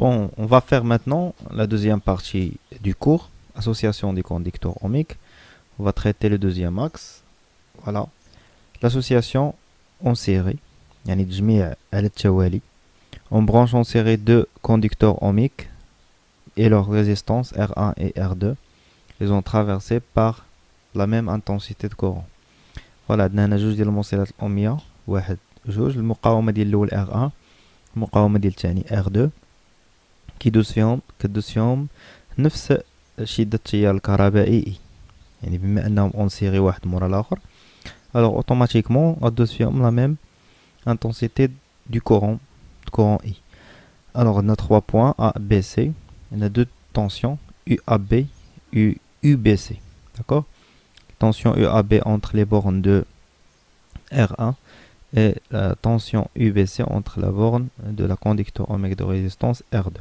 Bon, on va faire maintenant la deuxième partie du cours, association des conducteurs ohmiques. On va traiter le deuxième axe. Voilà. L'association en série. يعني تجميع على التوالي. On branche en série deux conducteurs ohmiques et leur résistance R1 et R2. Ils ont traversé par la même intensité de courant. Voilà, عندنا هنا جوج ديال الموصلات الأومية. واحد جوج. المقاومة ديال الأول R1. المقاومة ديال الثاني R2. كدوز فيهم نفس شدة التيار الكهربائي، يعني بما انهم اون سيري واحد مورا الاخر، alors automatiquement غدوز فيهم لا ميم intensité du courant I. Alors on a 3 points A, B, C. On a deux tensions UAB et UBC. D'accord? Tension UAB entre les bornes de R1 et la tension UBC entre la borne de la conducteur ohmique de résistance R2.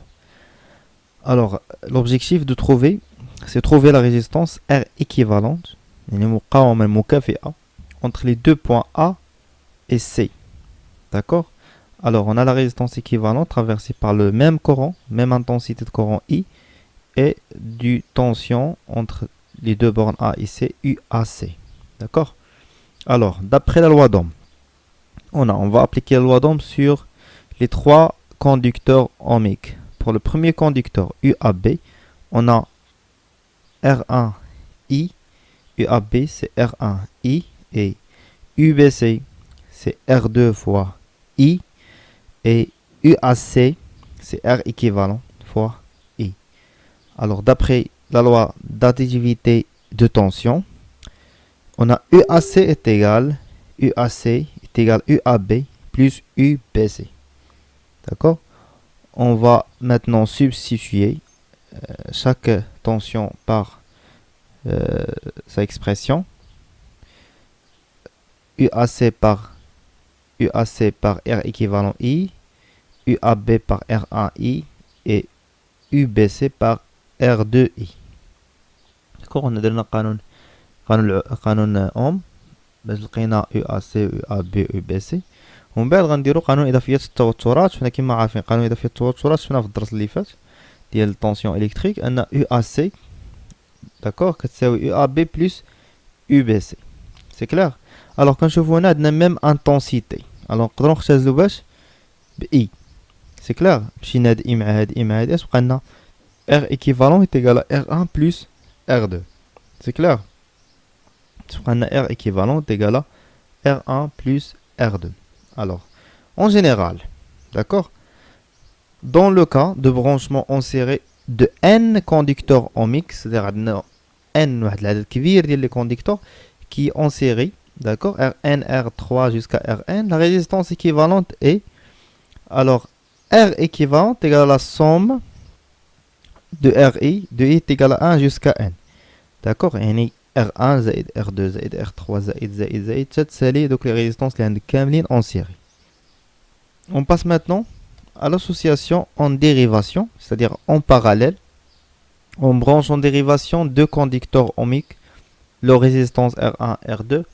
Alors, l'objectif de trouver, c'est trouver la résistance R équivalente entre les deux points A et C. D'accord? Alors, on a la résistance équivalente traversée par le même courant, même intensité de courant I, et du tension entre les deux bornes A et C, UAC. D'accord? Alors, d'après la loi d'Ohm, on va appliquer la loi d'Ohm sur les trois conducteurs ohmiques. Pour le premier conducteur UAB, on a R1I. UAB, c'est R1I. Et UBC, c'est R2 fois I. Et UAC, c'est R équivalent fois I. Alors, d'après la loi d'additivité de tension, on a UAC est égal UAB plus UBC. D'accord? On va maintenant substituer chaque tension par sa expression. UAC par R équivalent I, UAB par R1I et UBC par R2I. D'accord? On a donné قانون أوم باش لقينا UAC UAB UBC. ومن بعد غنديرو قانون اضافيه التوترات. حنا كما عارفين قانون اضافيه التوترات شفنا في الدرس اللي فات ديال الطونسيون الكتريك ان يو ا سي داكوغ كتساوي يو ا بي بلس يو بي سي. سي كلير. الوغ كنشوفو هنا عندنا ميم انتونسيتي، الوغ نقدرو نختزلو باش ب اي. سي كلير. مشينا هاد اي مع هاد اي مع هاد اش بقى لنا ار ايكيفالون ايتيغال ار 1 بلس ار 2. سي كلير. بقى لنا ار ايكيفالون ايتيغال ار 1 بلس ار 2. Alors, en général, d'accord, dans le cas de branchement en série de n conducteurs ohmiques, c'est-à-dire n l'adad كبير ديال les conducteurs qui en série, d'accord, Rn, R3 jusqu'à Rn, la résistance équivalente est, alors, R équivalente égale à la somme de Ri, de I est égal à 1 jusqu'à n. D'accord, يعني R1 زائد R2 زائد R3 زائد تتسالي donc les résistances اللي عندك كاملين en série. On passe maintenant à l'association en dérivation, c'est-à-dire en parallèle. On branche en dérivation deux conducteurs ohmiques, leur résistance R1 R2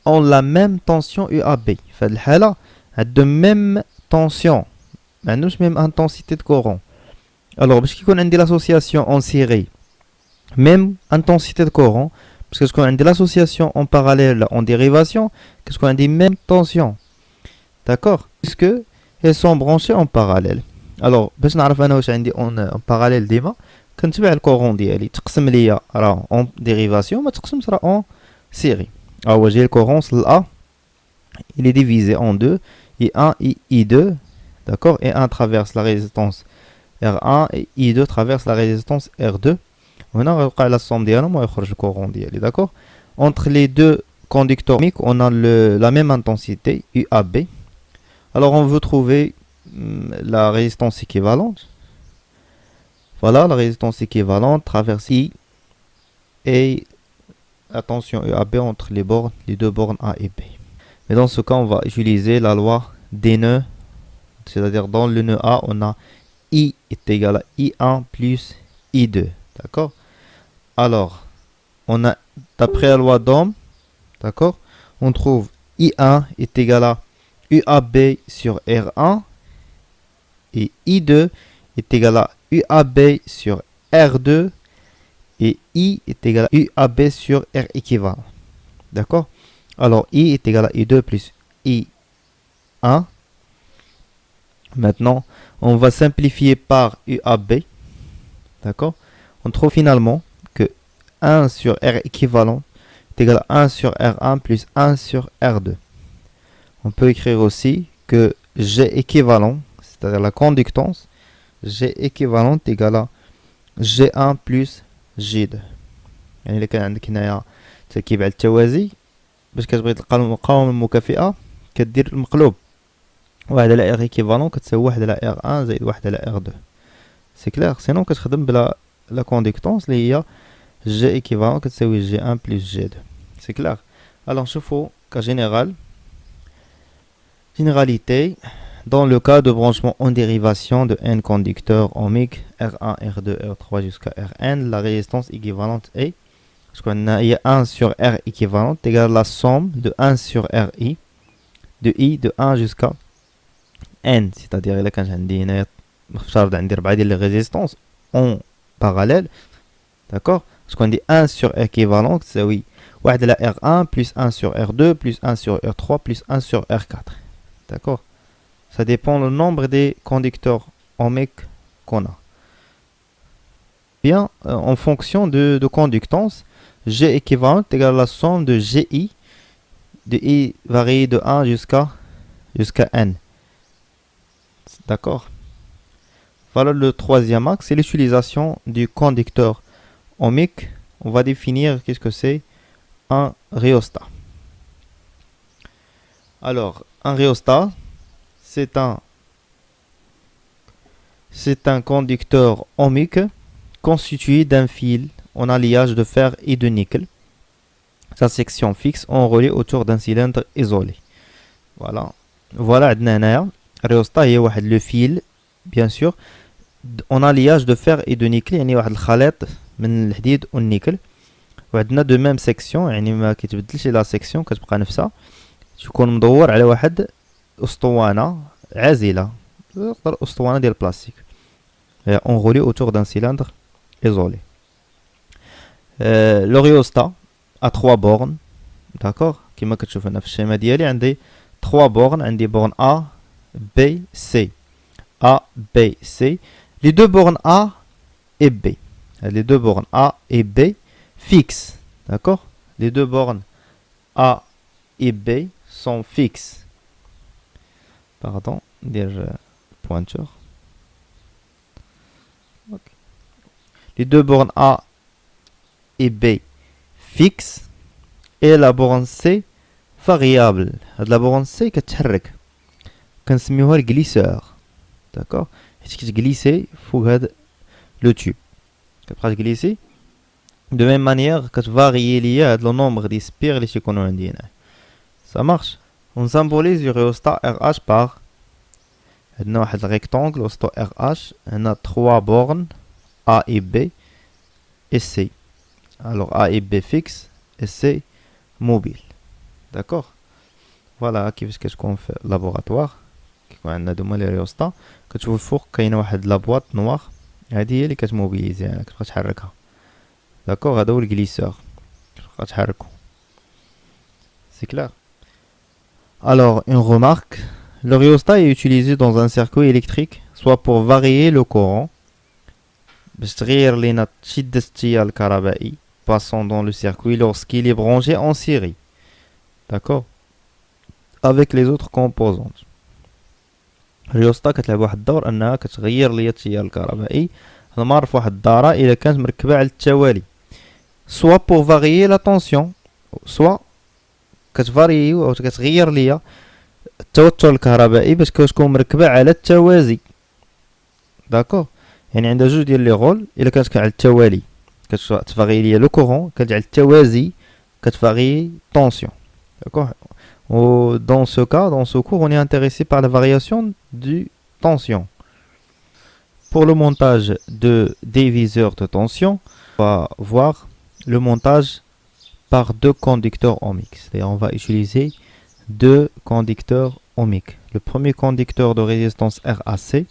ont la même tension UAB. في هذه الحالة de même tension ما عندوش même intensité de courant. Alors باش كيكون عندي l'association en série même intensité de courant, parce que qu'on a de l'association en parallèle en dérivation, qu'est-ce qu'on a des mêmes tensions. D'accord? Puisque elles sont branchées en parallèle. Alors, باش نعرف انا واش عندي en parallèle ديما كنتبع الكورون ديالي تقسم ليا راه en dérivation ما تقسمش راه en série. Alors j'ai le courant A, il est divisé en deux, I1 et I2, d'accord, et 1 traverse la résistance R1 et I2 traverse la résistance R2. هنا غيوقع la somme ديالهم ويخرج الكورون ديالي. d'accord. Entre les deux conducteurs ohmiques, on a la même intensité UAB. Alors on veut trouver la résistance équivalente. Voilà la résistance équivalente traverse I et la tension UAB entre les deux bornes A et B. Mais dans ce cas, on va utiliser la loi des nœuds, c'est-à-dire dans le nœud A, on a I est égal à I1 plus I2. D'accord? Alors, on a, d'après la loi d'Ohm, d'accord, on trouve I1 est égal à UAB sur R1 et I2 est égal à UAB sur R2 et I est égal à UAB sur R équivalent. D'accord? Alors, I est égal à I2 plus I1. Maintenant, on va simplifier par UAB. D'accord? On trouve finalement que 1 sur R équivalent est égal à 1 sur R1 plus 1 sur R2. On peut écrire aussi que G équivalent, c'est-à-dire la conductance, G équivalent est égal à G1 plus G2. يعني إلا كان عندك هنايا تركيب على التوازي باش كتبغي تلقى المقاومة المكافئة كدير المقلوب، واحد على R équivalent كتساوي واحد على R1 زائد واحد على R2. سي كلير. سينون كتخدم بلا لا كونديكتونس اللي هي G équivalent كتساوي G1 plus G2. سي كلير. Alors نشوفو كجينيرال. Généralité, dans le cas de branchement en dérivation de n conducteurs ohmiques R1, R2, R3 jusqu'à Rn, la résistance équivalente est, parce qu'on a 1 sur R équivalente égale la somme de 1 sur Ri, de I de 1 jusqu'à N, c'est-à-dire là quand j'ai مفترض عندي 4 ديال les résistances en parallèle, d'accord, parce qu'on dit 1 sur R équivalent تساوي 1 على R1 plus 1 sur R2 plus 1 sur R3 plus 1 sur R4. D'accord? Ça dépend le nombre des conducteurs ohmiques qu'on a. Bien, en fonction de conductance, G équivalent égale la somme de GI, de I varie de 1 jusqu'à N. D'accord? Voilà le troisième axe, c'est l'utilisation du conducteur ohmique. On va définir qu'est-ce que c'est un rhéostat. Alors, un rhéostat, c'est un conducteur ohmique constitué d'un fil en alliage de fer et de nickel. Sa section fixe enroulée autour d'un cylindre isolé. Voilà. Voilà, un rhéostat est le fil, bien sûr, en alliage de fer et de nickel. يعني واحد الخليط من الحديد والنيكل. وعندنا de même section, يعني ما كيتبدلش لا section كتبقى نفسها. تكون مدور على واحد اسطوانه عازله، تقدر اسطوانه ديال البلاستيك enroulée autour d'un cylindre isolé. Le rhéostat a 3 bornes, d'accord, كما كتشوف هنا في الشيمه ديالي عندي 3 bornes، عندي borne A B C. A B C. Les deux bornes A et B, les deux bornes A et B fixes, d'accord, les deux bornes A et B sont fixes. Pardon, dire pointeur. Okay. Les deux bornes A et B fixes et la borne C variable. La borne C كتحرك كنسميوها الجليسور. D'accord, حيت كتجليسي فوق هاد لو تيوب كتبقى تجليسي de même manière كتفاريي ليا هاد لو نومبر دي سبير اللي تيكونوا عندي هنا. Ça marche. On symbolise le rhéostat RH par un rectangle, le rhéostat RH, on a 3 bornes A et B et C. Alors A et B fixe et C mobile. D'accord? Voilà qu'est-ce qu'on fait laboratoire. On a les rhéostats. Que tu veux four qu'il y a la boîte noire. هذه هي اللي كتموبيليزي انا كتبقى تحركها. داكوغ هذا هو الجليسور كتبقى تحركو. C'est clair. Alors, une remarque, le rhéostat est utilisé dans un circuit électrique, soit pour varier le courant, passant dans le circuit lorsqu'il est branché en série, d'accord, avec les autres composantes. الريوستا كتلعب واحد الدور انها كتغير ليا التيار الكهربائي، هذا معرف واحد الدارة الا كانت مركبة على التوالي، soit pour varier la tension, soit كتفاريي او كتغير ليا التوتر الكهربائي باش كتكون مركبه على التوازي. داكوغ، يعني عندها جوج ديال لي رول، الا كانت على التوالي كتفاري ليا لو كورون، كانت على التوازي كتفاري طونسيون. داكوغ. Dans ce cas, dans ce cours, on est intéressé par la variation du tension. Pour le montage de diviseurs de tension, on va voir le montage par deux conducteurs ohmiques. C'est-à-dire on va utiliser deux conducteurs ohmiques. Le premier conducteur de résistance RAC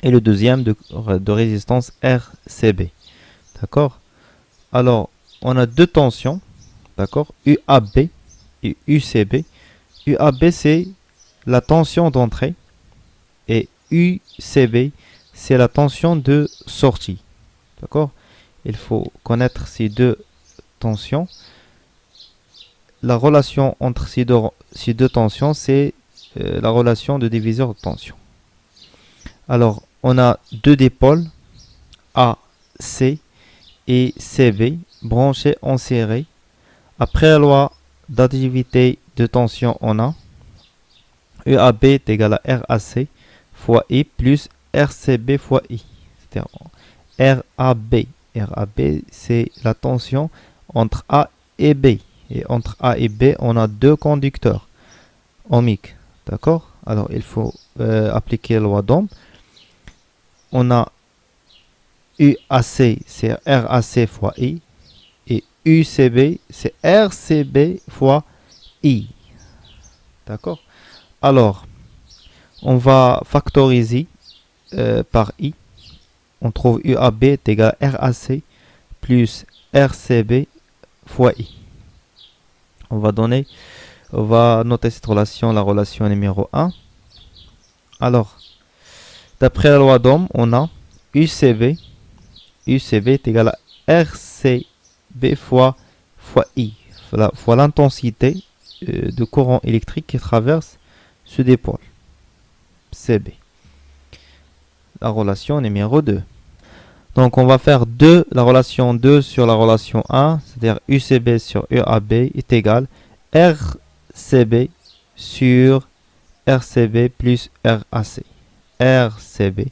et le deuxième de résistance RCB. D'accord? Alors, on a deux tensions, d'accord? UAB et UCB. UAB, c'est la tension d'entrée et UCB, c'est la tension de sortie. D'accord? Il faut connaître ces deux tensions. La relation entre ces deux tensions, c'est la relation de diviseur de tension. Alors, on a deux dipôles, A, C et CB, branchés en série. Après la loi d'additivité de tension, on a UAB est égal à RAC fois I plus RCB fois I. C'est-à-dire RAB. RAB, c'est la tension entre A et B. Et entre A et B, on a deux conducteurs ohmiques. D'accord? Alors, il faut appliquer la loi d'Ohm. On a UAC, c'est RAC fois I. Et UCB, c'est RCB fois I. D'accord? Alors, on va factoriser par I. On trouve UAB est égal à RAC plus RCB fois I. On va noter cette relation, la relation numéro 1. Alors, d'après la loi d'Ohm, on a UCB est égal à RCB fois I, fois l'intensité de courant électrique qui traverse ce dipôle, CB. La relation numéro 2. Donc on va faire la relation 2 sur la relation 1, c'est-à-dire UCB sur UAB est égal à RCB sur RCB plus RAC. RCB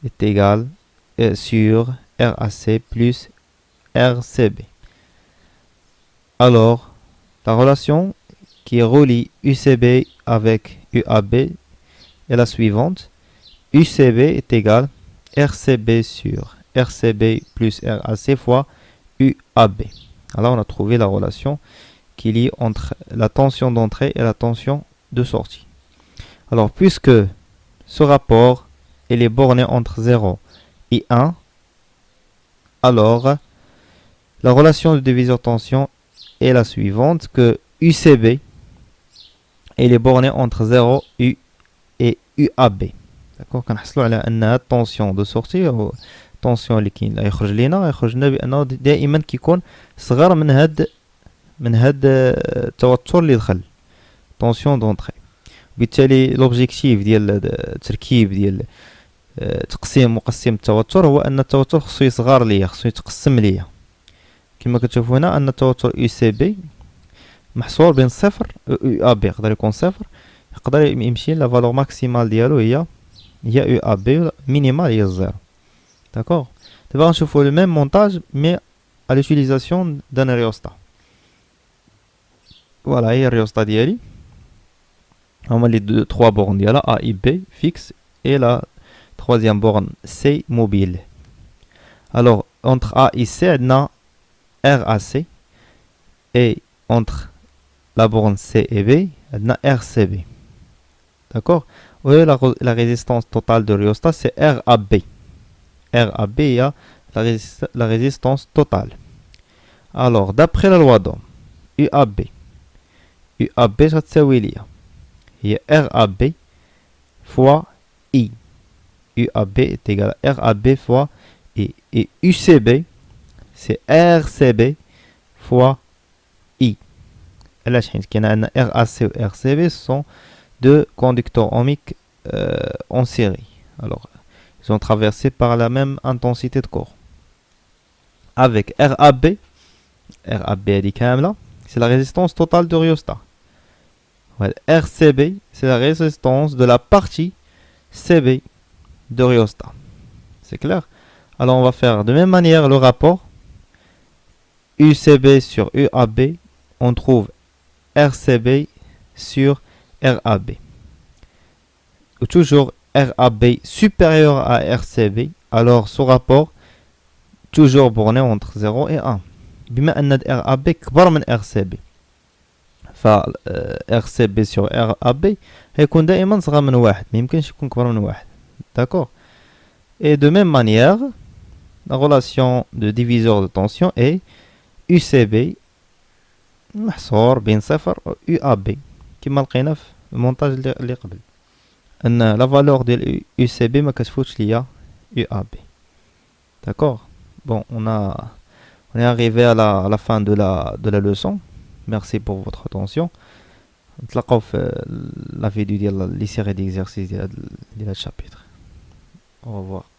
est égal sur RAC plus RCB. Alors, la relation qui relie UCB avec UAB est la suivante. UCB est égal à RCB sur RCB plus RAC fois UAB. Alors, on a trouvé la relation qui lie entre la tension d'entrée et la tension de sortie. Alors, puisque ce rapport est borné entre 0 et 1, alors la relation de diviseur tension est la suivante, que UCB est borné entre 0 et UAB. D'accord, كنحصلوا على ان التونسيون دو سورتي او التونسيون اللي كاين اللي يخرج لنا بانه دائما كيكون صغر من هاد التوتر اللي دخل تونسيون دونطري. بالتالي لوبجيكتيف ديال التركيب ديال مقسم التوتر هو ان التوتر خصو يصغر ليا، خصو يتقسم ليا. كما كتشوفوا هنا ان التوتر يو سي بي محصور بين صفر يو ا بي، يقدر يكون صفر، يقدر يمشي لا فالور ماكسيمال ديالو هي يو ا بي، مينيمال هي الزيرو. داكوغ، دابا غنشوفوا لو ميم مونتاج مي à l'utilisation d'un rhéostat. Voilà, هي الريوستا ديالي هما لي 3 bornes ديالها A et B fixe et la troisième borne C mobile. Alors entre A et C on a RAC et entre la borne C et B on a RCB. D'accord? Et la résistance totale de rhéostat c'est RAB. RAB il y a la résistance totale. Alors d'après la loi d'Ohm UAB غتساوي ليا هي RAB fois I. UAB est égal à RAB fois I. Et UCB, c'est RCB fois I. Et là, RAC et RCB sont deux conducteurs ohmiques en série. Alors, ils sont traversés par la même intensité de courant. Avec RAB c'est la résistance totale de rhéostat. RCB, c'est la résistance de la partie CB de rhéostat. C'est clair? Alors on va faire de même manière le rapport UCB sur UAB, on trouve RCB sur RAB. Toujours RAB supérieur à RCB, alors ce rapport toujours borné entre 0 et 1. بما أن RAB كبر من RCB ف RCB sur RAB هيكون دائما صغر من واحد، ما يمكنش يكون كبر من واحد. داكوغ، Et de même manière, la relation de diviseur de tension est UCB محصور بين صفر و UAB كما لقينا في المونتاج اللي قبل ان لا valeur ديال UCB ما كتفوتش ليا UAB. D'accord. Bon, on est arrivé à la fin de la leçon. Merci pour votre attention. نتلاقاو في لا فيديو ديال لي سيري ديكزارسيس ديال هاد الشابيتر. Au revoir.